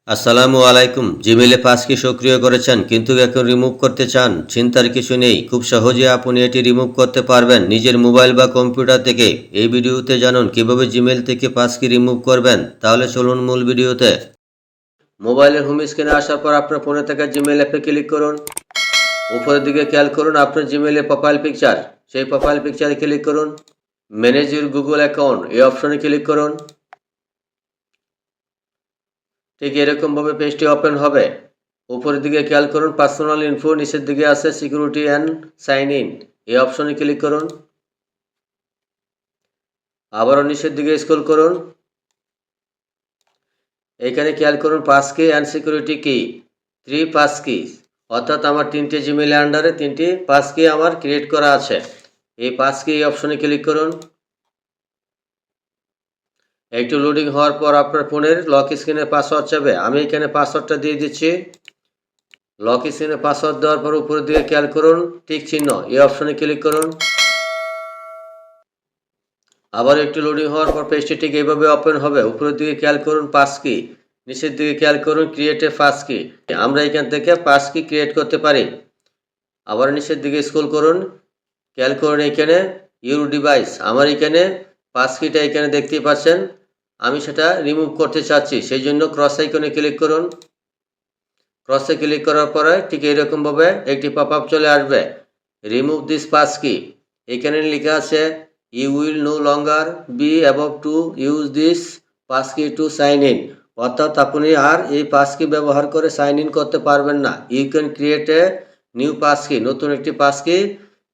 আসসালামু আলাইকুম। জিমেইলে পাসকি সক্রিয় করেছেন কিন্তু এখন রিমুভ করতে চান? চিন্তার কিছু নেই, খুব সহজে আপনি এটি রিমুভ করতে পারবেন নিজের মোবাইল বা কম্পিউটার থেকে। এই ভিডিওতে জানুন কিভাবে জিমেইল থেকে পাসকি রিমুভ করবেন। তাহলে চলুন মূল ভিডিওতে। মোবাইলের হোম স্ক্রিনে আসার পর আপনার ফোনে থাকা জিমেইল অ্যাপে ক্লিক করুন। উপরের দিকে খেয়াল করুন আপনার জিমেইলের প্রোফাইল পিকচার, সেই প্রোফাইল পিকচারে ক্লিক করুন। ম্যানেজ ইউর গুগল অ্যাকাউন্ট এই অপশনে ক্লিক করুন। ঠিক এরকমভাবে পেজটি ওপেন হবে। উপরের দিকে খেয়াল করুন পার্সোনাল ইনফো, নিচের দিকে আছে সিকিউরিটি অ্যান্ড সাইন ইন এই অপশনে ক্লিক করুন। আবারও নিচের দিকে স্ক্রল করুন। এখানে খেয়াল করুন পাসকি অ্যান্ড সিকিউরিটি কি, 3 পাসকি, অর্থাৎ আমার 3টে জিমেইলের আন্ডারে 3টি পাসকি আমার ক্রিয়েট করা আছে। এই পাসকি এই অপশনে ক্লিক করুন। একটু লোডিং হওয়ার পর আপনার ফোনের লক স্ক্রিনে পাসওয়ার্ড চাবে। আমি এখানে পাসওয়ার্ডটা দিয়ে দিচ্ছি। লক স্ক্রিনে পাসওয়ার্ড দেওয়ার পর উপরের দিকে খেয়াল করুন টিক চিহ্ন এই অপশনে ক্লিক করুন। আবার একটু লোডিং হওয়ার পর পেজটি ঠিক এইভাবে ওপেন হবে। উপরের দিকে খেয়াল করুন পাসকি, নিচের দিকে খেয়াল করুন ক্রিয়েট এ পাসকি। আমরা এখান থেকে পাসকি ক্রিয়েট করতে পারি। আবার নিচের দিকে স্ক্রল করুন, খেয়াল করুন এখানে ইউর ডিভাইস, আমার এখানে পাসকিটা এখানে দেখতেই পাচ্ছেন। আমি সেটা রিমুভ করতে চাচ্ছি, সেই জন্য ক্রস আইকনে ক্লিক করুন। ক্রসে ক্লিক করার পরে ঠিক এইরকমভাবে একটি পপ আপ চলে আসবে, রিমুভ দিস পাসকি। এখানে লেখা আছে you will no longer be able to use this passkey to sign in, অর্থাৎ আপনি আর এই পাসকি ব্যবহার করে সাইন ইন করতে পারবেন না। You can create a new passkey, নতুন একটি পাসকি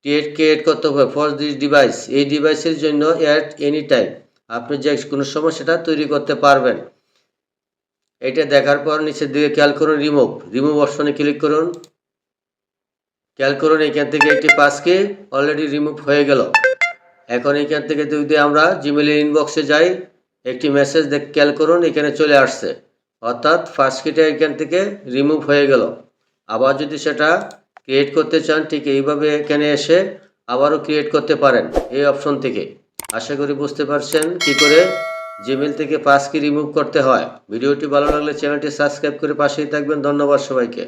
ক্রিয়েট করতে হবে ফর দিস ডিভাইস, এই ডিভাইসের জন্য অ্যাট এনি টাইম, আপনি যে কোনো সময় সেটা তৈরি করতে পারবেন। এটা দেখার পর নিচের দিকে খেয়াল করুন রিমুভ অপশনে ক্লিক করুন। খেয়াল করুন এখান থেকে একটি পাসকি অলরেডি রিমুভ হয়ে গেল। এখন এখান থেকে যদি আমরা জিমেইলের ইনবক্সে যাই, একটি মেসেজ খেয়াল করুন এখানে চলে আসছে, অর্থাৎ পাসকিটা এখান থেকে রিমুভ হয়ে গেল। আবার যদি সেটা ক্রিয়েট করতে চান ঠিক এইভাবে এখানে এসে আবারও ক্রিয়েট করতে পারেন এই অপশন থেকে। আশা করি বুঝতে পারছেন কি করে জিমেইল থেকে পাসকি রিমুভ করতে হয়। ভিডিওটি ভালো লাগলে চ্যানেলটি সাবস্ক্রাইব করে পাশেই থাকবেন। ধন্যবাদ সবাইকে।